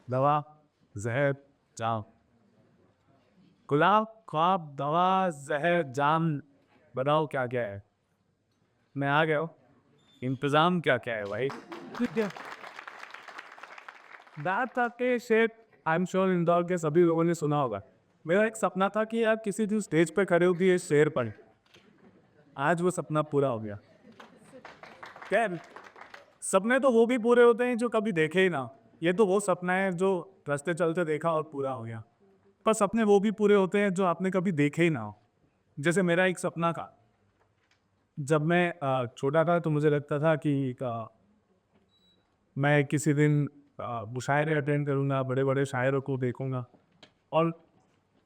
दवा, जहर, जाम। गुलाब, ख्वाब, दवा, जहर, जाम। बताओ क्या क्या है। मैं आ गया हूँ। इंतजाम क्या क्या है भाई। दांत आके शेर। आई एम श्योर इंदौर के सभी लोगों ने सुना होगा। मेरा एक सपना था कि यार किसी दिन स्टेज पे खड़े होकर ये शेर पढ़े। आज वो सपना पूरा हो गया। खैर, सपने तो वो भी पूरे होते हैं जो कभी देखे ही ना। ये तो वो सपना है जो रास्ते चलते देखा और पूरा हो गया। पर सपने वो भी पूरे होते हैं जो आपने कभी देखे ही ना हो। जैसे मेरा एक सपना था। जब मैं छोटा था तो मुझे लगता था कि मैं किसी दिन मुशायरे अटेंड करूंगा, बड़े बड़े शायरों को देखूंगा। और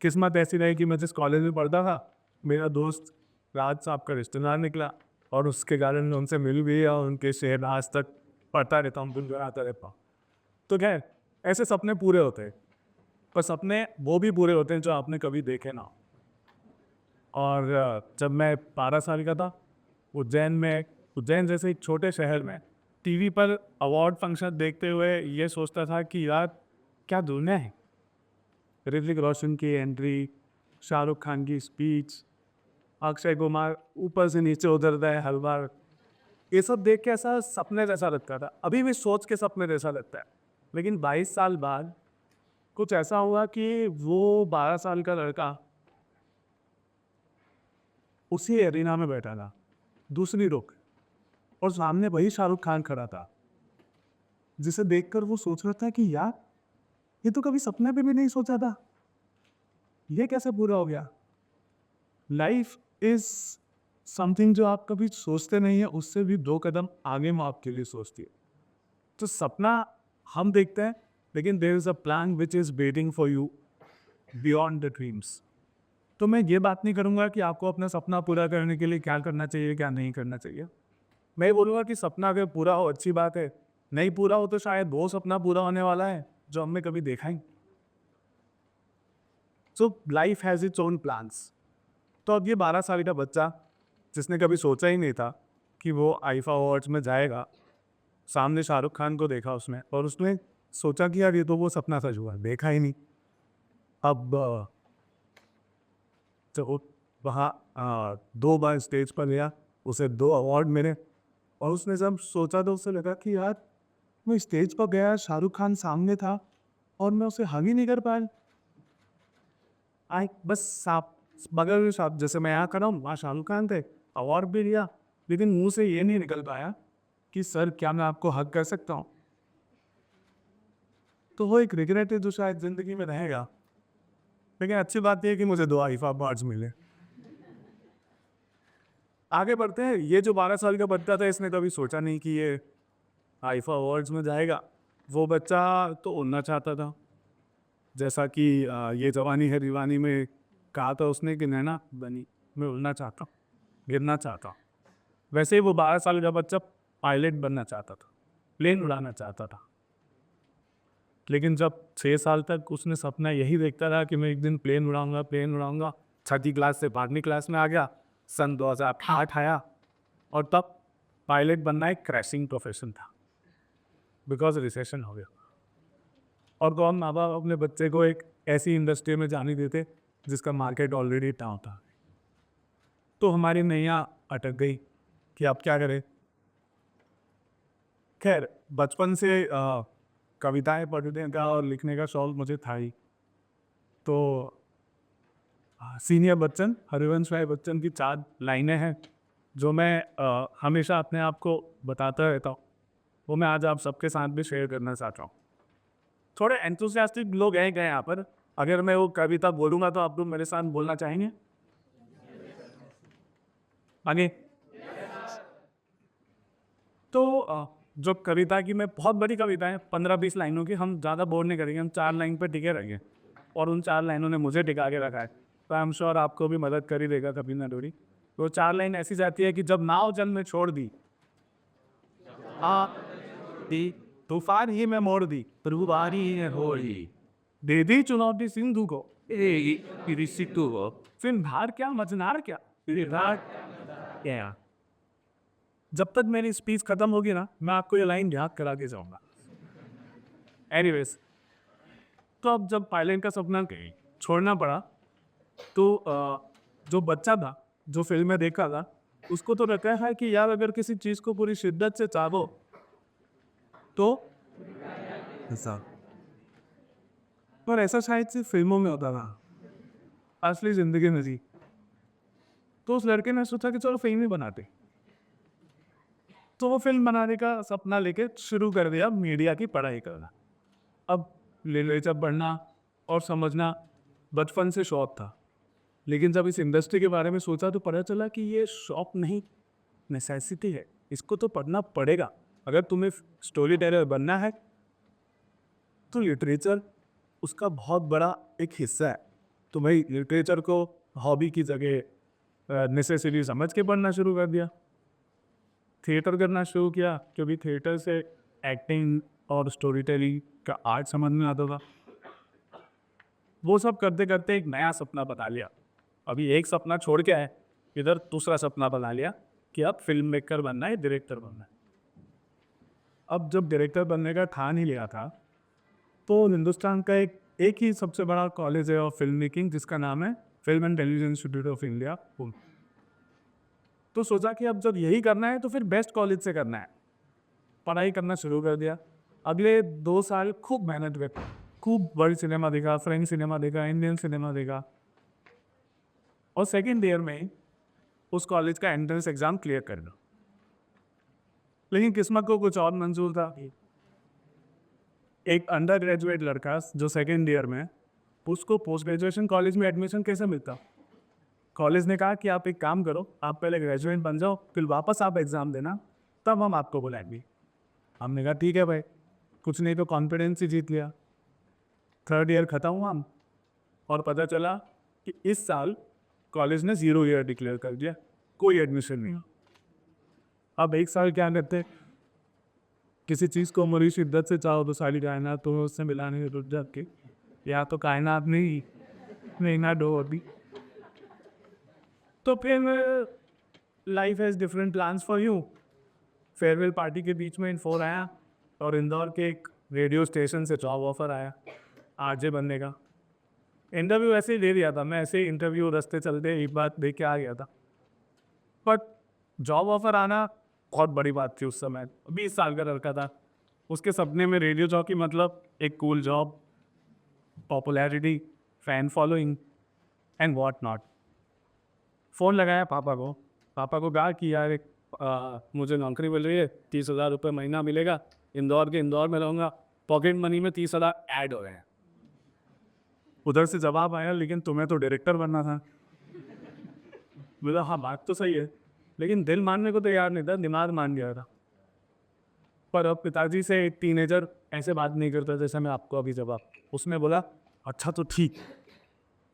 किस्मत ऐसी रही कि मैं जिस कॉलेज में पढ़ता था, मेरा दोस्त राज साहब का रिश्तेदार निकला। और उसके कारण मैं उनसे मिल भी और उनके शेर आज तक पढ़ता रहता हूँ, गुनगुनाता रहता हूँ। तो खैर, ऐसे सपने पूरे होते हैं। पर सपने वो भी पूरे होते हैं जो आपने कभी देखे ना हो। और जब मैं 12 साल का था, उज्जैन जैसे एक छोटे शहर में टीवी पर अवार्ड फंक्शन देखते हुए ये सोचता था कि यार क्या दुनिया है। ऋतिक रोशन की एंट्री, शाहरुख खान की स्पीच, अक्षय कुमार ऊपर से नीचे उतरता है हर बार। ये सब देख के ऐसा सपने जैसा लगता था, अभी भी सोच के सपने जैसा लगता है। लेकिन 22 साल बाद कुछ ऐसा हुआ कि वो 12 साल का लड़का उसी एरिना में बैठा था, दूसरी रुख, और सामने वही शाहरुख खान खड़ा था, जिसे देखकर वो सोच रहा था कि यार ये तो कभी सपने में भी नहीं सोचा था, ये कैसे पूरा हो गया। लाइफ इज समथिंग जो आप कभी सोचते नहीं है, उससे भी 2 कदम आगे में आपके लिए सोचती है। तो सपना हम देखते हैं, लेकिन there is a plan which is waiting for you beyond the dreams. तो मैं ये बात नहीं करूंगा कि आपको अपना सपना पूरा करने के लिए क्या करना चाहिए क्या नहीं करना चाहिए। मैं ये बोलूँगा कि सपना अगर पूरा हो अच्छी बात है, नहीं पूरा हो तो शायद वो सपना पूरा होने वाला है जो हमने कभी देखा ही। So life has its own plans. तो अब ये 12 साल का बच्चा, जिसने कभी सोचा ही नहीं था कि वो आईफा अवार्ड्स में जाएगा, सामने शाहरुख खान को देखा उसमें और उसने सोचा कि यार ये तो वो सपना था जो देखा ही नहीं। अब तो वहाँ 2 बार स्टेज पर गया, उसे 2 अवार्ड मिले। और उसने जब सोचा तो उसे लगा कि यार मैं स्टेज पर गया, शाहरुख खान सामने था और मैं उसे हग ही नहीं कर पाया। आई बस साफ बगल में साफ, जैसे मैं यहाँ खड़ा हूँ वहाँ शाहरुख खान थे, अवार्ड भी लिया, लेकिन मुंह से ये नहीं निकल पाया कि सर क्या मैं आपको हग कर सकता हूँ। तो वो एक रिग्रेट है जो शायद जिंदगी में रहेगा। लेकिन अच्छी बात यह है कि मुझे 2 आईफा अवार्ड्स मिले। आगे बढ़ते हैं। ये जो 12 साल का बच्चा था, इसने कभी सोचा नहीं कि ये आईफा अवार्ड्स में जाएगा। वो बच्चा तो उड़ना चाहता था, जैसा कि ये जवानी है दीवानी में कहा था उसने कि नैना बनी मैं उड़ना चाहता हूँ, गिरना चाहता हूँ। वैसे ही वो 12 साल का बच्चा पायलट बनना चाहता था, प्लेन उड़ाना चाहता था। लेकिन जब 6 साल तक उसने सपना यही देखता रहा कि मैं एक दिन प्लेन उड़ाऊंगा, छठी क्लास से 12वीं क्लास में आ गया, सन 2008 आया, और तब पायलट बनना एक क्रैशिंग प्रोफेशन था, बिकॉज रिसेशन हो गया। और कौन माँ बाप अपने बच्चे को एक ऐसी इंडस्ट्री में जाने देते जिसका मार्केट ऑलरेडी डाउन था। तो हमारी नैया अटक गई कि अब क्या करें। खैर, बचपन से कविताएं पढ़ने का और लिखने का शौक मुझे था ही। तो सीनियर बच्चन, हरिवंश राय बच्चन की 4 लाइनें हैं जो मैं हमेशा अपने आप को बताता रहता हूँ। वो मैं आज आप सबके साथ भी शेयर करना चाहता हूँ। थोड़े एंथुसियास्टिक लोग हैं गए यहाँ पर। अगर मैं वो कविता बोलूँगा तो आप लोग मेरे साथ बोलना चाहेंगे आगे। तो जो कविता की, मैं बहुत बड़ी कविता है 15-20 लाइनों की, हम ज़्यादा बोर नहीं करेंगे, हम 4 लाइन पर टिके रहेंगे। और उन 4 लाइनों ने मुझे टिका के रखा है, तो आई एम श्योर आपको भी मदद कर ही देगा कभी ना थोड़ी। तो 4 लाइन ऐसी जाती है कि जब नाव जल में छोड़ दी, आ दी तूफान ही में मोड़ दी, Perubahan है होली दे दी चुनौती सिंधु को, ऋषि तू फिर धार क्या मझनार क्या। विराट क्या जब तक मेरी स्पीच खत्म होगी ना, मैं आपको ये लाइन याद करा के जाऊंगा। एनीवेज, तो अब जब पायलट का सपना छोड़ना पड़ा तो जो बच्चा था जो फिल्म में देखा था उसको तो रहता है कि यार अगर किसी चीज़ को पूरी शिद्दत से चाहो तो ऐसा, पर ऐसा शायद सिर्फ फिल्मों में होता था, असली जिंदगी में थी। तो उस लड़के ने सोचा कि चलो फिल्म ही बनाते, तो वो फिल्म बनाने का सपना लेके शुरू कर दिया मीडिया की पढ़ाई करना। अब लिटरेचर पढ़ना और समझना बचपन से शौक था, लेकिन जब इस इंडस्ट्री के बारे में सोचा तो पता चला कि ये शौक नहीं, नेसेसिटी है। इसको तो पढ़ना पड़ेगा। अगर तुम्हें स्टोरी टेलर बनना है तो लिटरेचर उसका बहुत बड़ा एक हिस्सा है। तो भाई लिटरेचर को हॉबी की जगह नेसेसिटी समझ के पढ़ना शुरू कर दिया। थिएटर करना शुरू किया क्योंकि थिएटर से एक्टिंग और स्टोरी टेलिंग का आर्ट समझ में आता था। वो सब करते करते एक नया सपना बना लिया। अभी एक सपना छोड़ के आए, इधर दूसरा सपना बना लिया कि अब फिल्म मेकर बनना है, डायरेक्टर बनना है। अब जब डायरेक्टर बनने का ठान ही लिया था तो हिंदुस्तान का एक ही सबसे बड़ा कॉलेज है ऑफ फिल्म मेकिंग जिसका नाम है film and television institute of India, Pune. तो सोचा कि अब जब यही करना है तो फिर बेस्ट कॉलेज से करना है। पढ़ाई करना शुरू कर दिया। अगले 2 साल खूब मेहनत कर, खूब वर्ल्ड सिनेमा देखा, फ्रेंच सिनेमा देखा, इंडियन सिनेमा देखा, और सेकेंड ईयर में उस कॉलेज का एंट्रेंस एग्ज़ाम क्लियर करना। लेकिन किस्मत को कुछ और मंजूर था। एक अंडर ग्रेजुएट लड़का जो सेकेंड ईयर में, उसको पोस्ट ग्रेजुएशन कॉलेज में एडमिशन कैसे मिलता? कॉलेज ने कहा कि आप एक काम करो, आप पहले ग्रेजुएट बन जाओ, फिर वापस आप एग्ज़ाम देना, तब हम आपको बुलाएंगे। हमने कहा ठीक है भाई, कुछ नहीं तो कॉन्फिडेंस ही जीत लिया। थर्ड ईयर ख़त्म हुआ और पता चला कि इस साल कॉलेज ने 0 ईयर डिक्लेयर कर दिया, कोई एडमिशन नहीं। अब एक साल क्या करते, किसी चीज़ को मरी शिद्दत से चाहो तो सारी कायनात तुम्हें उससे मिलाने की रुक जाती, या तो कायनात नहीं ना डो अभी। तो फिर life has different plans for you. Farewell party के बीच में इन्फोन आया और इंदौर के एक रेडियो स्टेशन से जॉब ऑफर आया आरजे बनने का। इंटरव्यू ऐसे ही दे दिया था मैं, ऐसे ही इंटरव्यू रास्ते चलते एक बात दे के आ गया था। बट जॉब ऑफर आना बहुत बड़ी बात थी उस समय। 20 साल का लड़का था, उसके सपने में रेडियो जॉकी मतलब एक cool job, popularity, fan following and what not. Phone लगाया पापा को कहा कि यार मुझे नौकरी मिल रही है, 30,000 रुपये महीना मिलेगा, इंदौर में रहूँगा, पॉकेट मनी में 30,000 ऐड हो गए हैं। उधर से जवाब आया लेकिन तुम्हें तो डायरेक्टर बनना था। बोला हाँ बात तो सही है, लेकिन दिल मानने को तैयार नहीं था, दिमाग मान गया था। पर अब पिताजी से एक टीनेजर ऐसे बात नहीं करता जैसे मैं आपको अभी जवाब। उसने बोला अच्छा तो ठीक,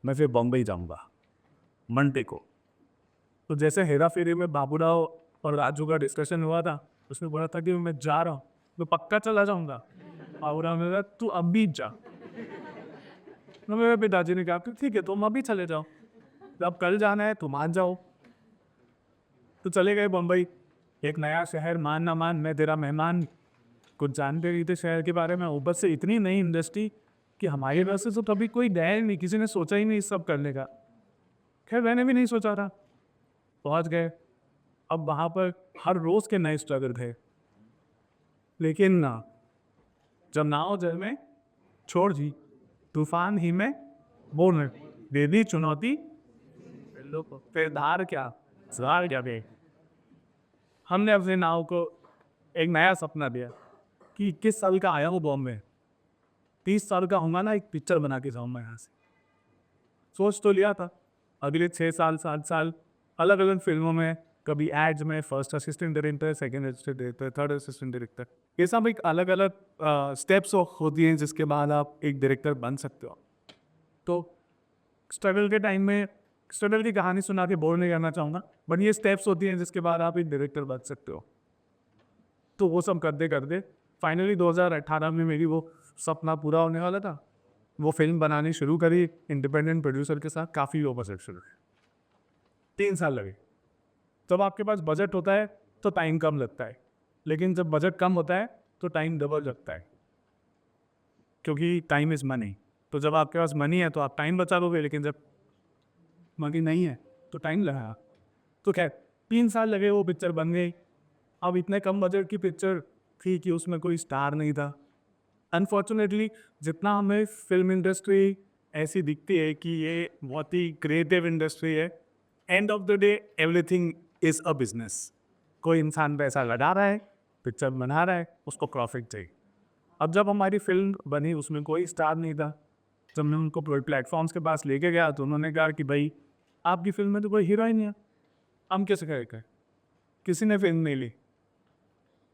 मैं फिर बॉम्बे जाऊँगा मंडे को। तो जैसे हेरा फेरी में बाबूराव और राजू का डिस्कशन हुआ था, उसने बोला था कि मैं जा रहा हूँ तो पक्का चला जाऊँगा। बाबूराव ने कहा तू अभी जा। तो मेरे पिताजी ने कहा कि ठीक है तुम अभी चले जाओ, अब कल जाना है तुम आज जाओ। तो चले गए बम्बई, एक नया शहर, मान ना मान मैं तेरा मेहमान, कुछ जानते नहीं थे शहर के बारे में, ऊपर से इतनी नई इंडस्ट्री कि हमारे घर से तो कभी कोई गया ही नहीं, किसी ने सोचा ही नहीं इस सब करने का। खैर मैंने भी नहीं सोचा था। पहुंच गए। अब वहाँ पर हर रोज़ के नए स्ट्रगल थे, लेकिन ना जब नाव जल में छोड़ दी, तूफान ही में बोल दे दी चुनौती, फिर धार क्या सवार क्या बे। हमने अपने नाव को एक नया सपना दिया कि 21 साल का आया हूँ बॉम्बे, 30 साल का होगा ना, एक पिक्चर बना के जाऊँगा यहाँ से। सोच तो लिया था अगले 6 साल 7 साल अलग अलग फिल्मों में, कभी एड्स में first assistant director, second assistant director, third assistant director, ये सब एक अलग अलग स्टेप्स होती हैं जिसके बाद आप एक डायरेक्टर बन सकते हो। तो स्ट्रगल के टाइम में स्ट्रगल की कहानी सुना के बोर नहीं करना चाहूँगा, बट ये स्टेप्स होती हैं जिसके बाद आप एक डायरेक्टर बन सकते हो। तो वो सब करते करते फाइनली 2018 में मेरी वो सपना पूरा होने वाला था। वो फिल्म बनानी शुरू करी इंडिपेंडेंट प्रोड्यूसर के साथ, काफ़ी लो बजट शुरू 3 साल लगे। जब आपके पास बजट होता है तो टाइम कम लगता है, लेकिन जब बजट कम होता है तो टाइम डबल लगता है, क्योंकि टाइम इज़ मनी। तो जब आपके पास मनी है तो आप टाइम बचा लोगे, लेकिन जब मनी नहीं है तो टाइम लगाया। तो खैर 3 साल लगे, वो पिक्चर बन गई। अब इतने कम बजट की पिक्चर थी कि उसमें कोई स्टार नहीं था। अनफॉर्चुनेटली जितना हमें फिल्म इंडस्ट्री ऐसी दिखती है कि ये बहुत ही क्रिएटिव इंडस्ट्री है, end of the day everything is a business. कोई इंसान पैसा लगा रहा है, पिक्चर बना रहा है, उसको प्रॉफिट चाहिए। अब जब हमारी फिल्म बनी उसमें कोई स्टार नहीं था। जब मैं उनको प्लेटफॉर्म्स के पास लेके गया तो उन्होंने कहा कि भाई आपकी फिल्म में तो कोई हीरोइन नहीं है, हम कैसे करें? किसी ने फिल्म नहीं ली।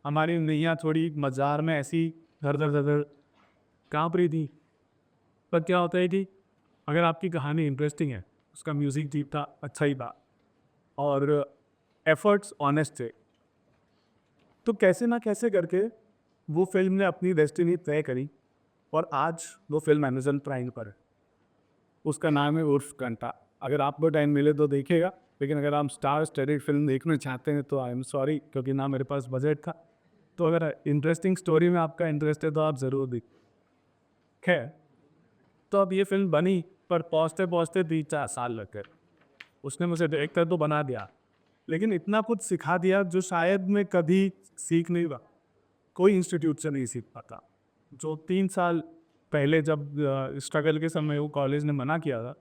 हमारी नैया थोड़ी मज़ार में ऐसी धर धर धर धर काँप रही थी। पर क्या होता है कि अगर आपकी कहानी इंटरेस्टिंग है, उसका म्यूज़िक ठीक था, अच्छा ही था, और एफर्ट्स ऑनेस्ट थे, तो कैसे ना कैसे करके वो फिल्म ने अपनी डेस्टिनी तय करी और आज वो फिल्म अमेजन प्राइम पर है। उसका नाम है उर्फ कंटा। अगर आपको टाइम मिले तो देखिएगा, लेकिन अगर आप स्टार स्टडीड फिल्म देखना चाहते हैं तो आई एम सॉरी, क्योंकि ना मेरे पास बजट था। तो अगर इंटरेस्टिंग स्टोरी में आपका इंटरेस्ट है तो आप ज़रूर देख। खैर, तो अब ये फिल्म बनी, पर पहुँचते पहुँचते 3-4 साल लग गए। उसने मुझे डायरेक्टर तो बना दिया, लेकिन इतना कुछ सिखा दिया जो शायद मैं कभी सीख नहीं पा, कोई इंस्टीट्यूट से नहीं सीख पाता। जो 3 साल पहले जब स्ट्रगल के समय वो कॉलेज ने मना किया था,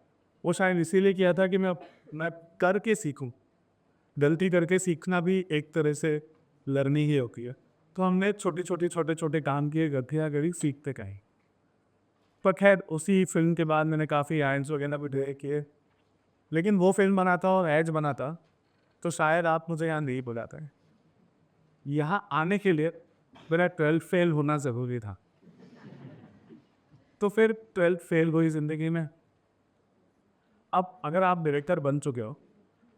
वो शायद इसीलिए किया था कि मैं करके सीखूं। गलती करके सीखना भी एक तरह से लर्निंग ही होती है। तो हमने छोटे छोटे काम किए, गलतियाँ करी, सीखते कहीं। पर खैर उसी फिल्म के बाद मैंने काफ़ी आयंस वगैरह भी डायरेक्ट किए, लेकिन वो फिल्म बनाता और एज बनाता तो शायद आप मुझे यहाँ नहीं बुलाते हैं। यहाँ आने के लिए मेरा 12th फेल होना ज़रूरी था। तो फिर 12th फेल हुई ज़िंदगी में। अब अगर आप डायरेक्टर बन चुके हो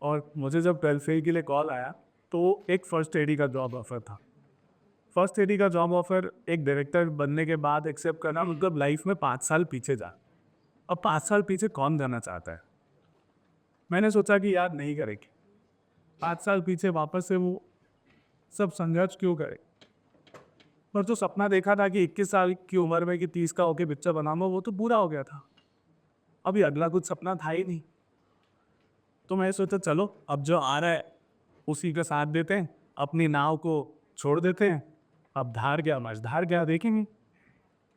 और मुझे जब 12th फेल के लिए कॉल आया तो एक फर्स्ट एडी का जॉब ऑफर था। फर्स्ट एडी का जॉब ऑफर एक डायरेक्टर बनने के बाद एक्सेप्ट करना मतलब लाइफ में 5 साल पीछे जा। अब 5 साल पीछे कौन जाना चाहता है? मैंने सोचा कि यार नहीं करेंगे, 5 साल पीछे वापस से वो सब संघर्ष क्यों करे। पर जो सपना देखा था कि 21 साल की उम्र में कि 30 का होके पिक्चर बनाऊंगा, वो तो पूरा हो गया था। अभी अगला कुछ सपना था ही नहीं। तो मैं सोचा चलो अब जो आ रहा है उसी का साथ देते हैं, अपनी नाव को छोड़ देते हैं, अब धार क्या मझधार क्या देखेंगे।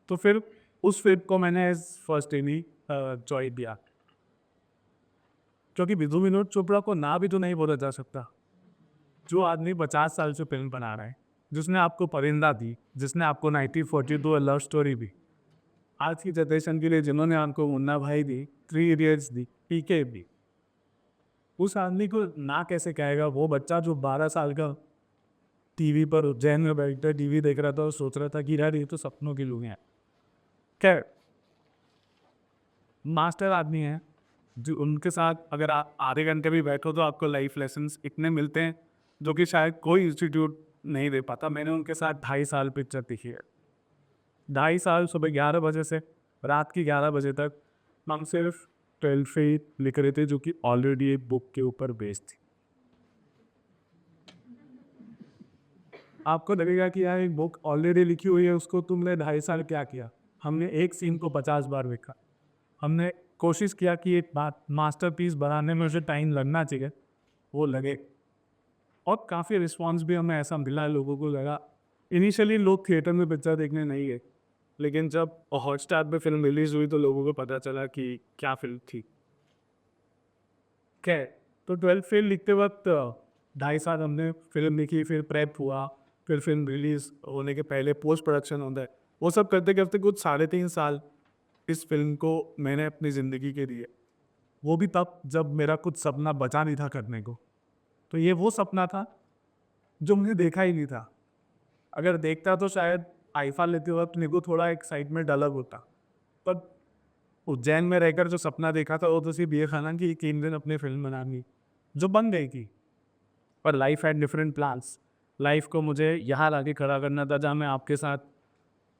तो फिर उस फिल्म को मैंने एज फर्स्ट एनी ज्वाइन दिया, क्योंकि विधु विनोद चोपड़ा को ना भी तो नहीं बोला जा सकता। जो आदमी 50 साल से फिल्म बना रहा है, जिसने आपको परिंदा दी, जिसने आपको 1942 लव स्टोरी दी, आज की जनरेशन के लिए जिन्होंने आपको मुन्ना भाई दी, 3 इडियट्स दी, पीके दी, उस आदमी को ना कैसे कहेगा वो बच्चा जो 12 साल का टीवी पर उज्जैन में बैठकर टीवी देख रहा था और सोच रहा था कि यार ये तो सपनों की लुगाई है। खैर, मास्टर आदमी है जो उनके साथ अगर आप आधे घंटे भी बैठो तो आपको लाइफ लेसन्स इतने मिलते हैं जो कि शायद कोई इंस्टीट्यूट नहीं दे पाता। मैंने उनके साथ 2.5 साल पिक्चर देखी है। 2.5 साल सुबह 11 बजे से रात की 11 बजे तक हम सिर्फ 12 फीट लिख रहे थे, जो कि ऑलरेडी एक बुक के ऊपर बेस्ड थी। आपको लगेगा कि यार एक बुक ऑलरेडी लिखी हुई है, उसको तुमने 2.5 साल क्या किया। हमने एक सीन को 50 बार देखा। हमने कोशिश किया कि एक बात मास्टरपीस बनाने में उसे टाइम लगना चाहिए, वो लगे। और काफ़ी रिस्पॉन्स भी हमें ऐसा मिला, लोगों को लगा। इनिशियली लोग थिएटर में पिक्चर देखने नहीं गए, लेकिन जब हॉटस्टार पे फिल्म रिलीज हुई तो लोगों को पता चला कि क्या फिल्म थी। खैर, तो 12th फेल लिखते वक्त 2.5 साल हमने फिल्म लिखी, फिर प्रेप हुआ, फिर फिल्म रिलीज होने के पहले पोस्ट प्रोडक्शन होता है। वो सब करते करते कुछ 3.5 साल इस फिल्म को मैंने अपनी ज़िंदगी के दिए। वो भी तब जब मेरा कुछ सपना बचा नहीं था करने को। तो ये वो सपना था जो मुझे देखा ही नहीं था। अगर देखता तो शायद आईफा लेते वक्त मेरे को थोड़ा एक्साइटमेंट अलग होता। पर उज्जैन में रहकर जो सपना देखा था वो तो सिर्फ ये था ना कि 3 दिन अपनी फिल्म बनानी, जो बन गई थी। पर life had different plans. Life को मुझे यहाँ लाके खड़ा करना था जहाँ मैं आपके साथ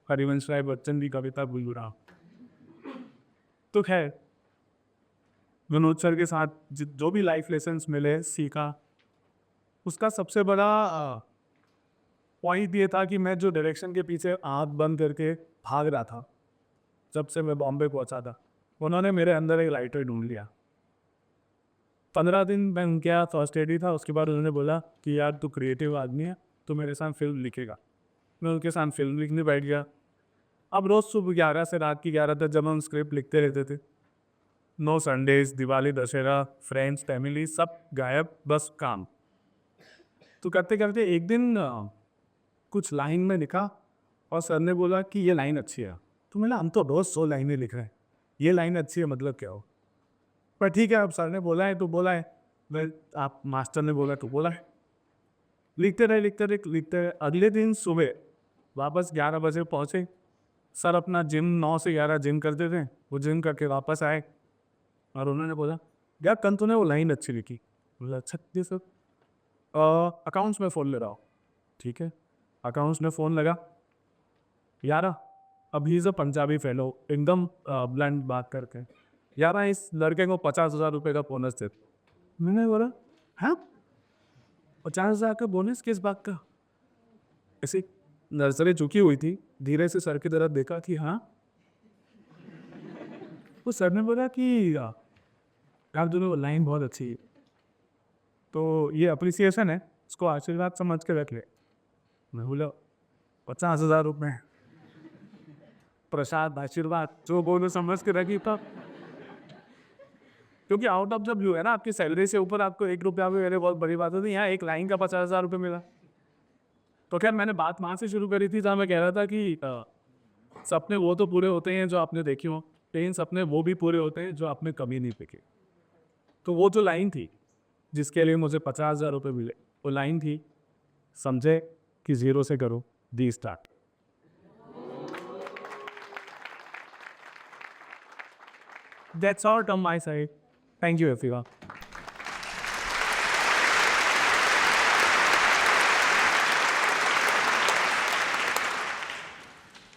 हरिवंश राय बच्चन की कविता बोल रहा हूँ। तो खैर, विनोद सर के साथ जो भी लाइफ लेसन्स मिले, सीखा, उसका सबसे बड़ा पॉइंट ये था कि मैं जो डायरेक्शन के पीछे आँख बंद करके भाग रहा था, जब से मैं बॉम्बे पहुंचा था। उन्होंने मेरे अंदर एक राइटर ढूंढ लिया। 15 दिन मैं उनके यहाँ फर्स्ट एड ही था। उसके बाद उन्होंने बोला कि यार तू क्रिएटिव आदमी है, तू मेरे साथ फिल्म लिखेगा। मैं उनके साथ फिल्म लिखने बैठ गया। अब रोज़ सुबह 11 से रात की 11 तक जब हम स्क्रिप्ट लिखते रहते थे, no Sundays, Diwali, Dussehra, friends, family सब गायब, बस काम। तो करते करते एक दिन कुछ लाइन में लिखा और सर ने बोला कि ये लाइन अच्छी है। तो मैंने हम तो रोज़ 100 लाइनें लिख रहे हैं, ये लाइन अच्छी है मतलब क्या हो। पर ठीक है, अब सर ने बोला है तो बोला है, मैं आप मास्टर ने बोला तो बोला है। लिखते रहे लिखते रहे लिखते रहे। अगले दिन सुबह वापस 11 बजे पहुँचे। सर अपना जिम 9 से 11 जिम करते थे। वो जिम करके वापस आए और उन्होंने बोला यार कल तूने वो लाइन अच्छी लिखी। बोला अच्छा जी सर। अकाउंट्स में फ़ोन ले रहा हो। ठीक है, अकाउंट्स में फ़ोन लगा। यार अब he is a Punjabi fellow, एकदम ब्लंट बात करके, यार इस लड़के को 50,000 रुपये का बोनस दे। मैंने बोला हाँ 50,000 का बोनस किस बात का। ऐसे नर्सरी झुकी हुई थी, धीरे से सर की तरफ देखा कि हाँ। वो सर ने बोला कि यार दोनों वो लाइन बहुत अच्छी है, तो ये अप्रिसिएशन है, इसको आशीर्वाद समझ के रख ले। मैं बोला 50,000 रुपये प्रसाद आशीर्वाद जो बोलो समझ के रखी तब। क्योंकि आउट ऑफ द ब्लू है ना, आपकी सैलरी से ऊपर आपको 1 रुपया भी मेरे बहुत बड़ी बात होती है। यहाँ एक लाइन का 50,000 रुपये मिला। तो खैर मैंने बात वहाँ से शुरू करी थी जहाँ मैं कह रहा था कि सपने वो तो पूरे होते हैं जो आपने देखे हो, लेकिन सपने वो भी पूरे होते हैं जो आपने कभी नहीं देखे। तो वो जो लाइन थी जिसके लिए मुझे 50,000 रुपये मिले, वो लाइन थी समझे कि ज़ीरो से करो दी start. That's all from my side. Thank you everyone.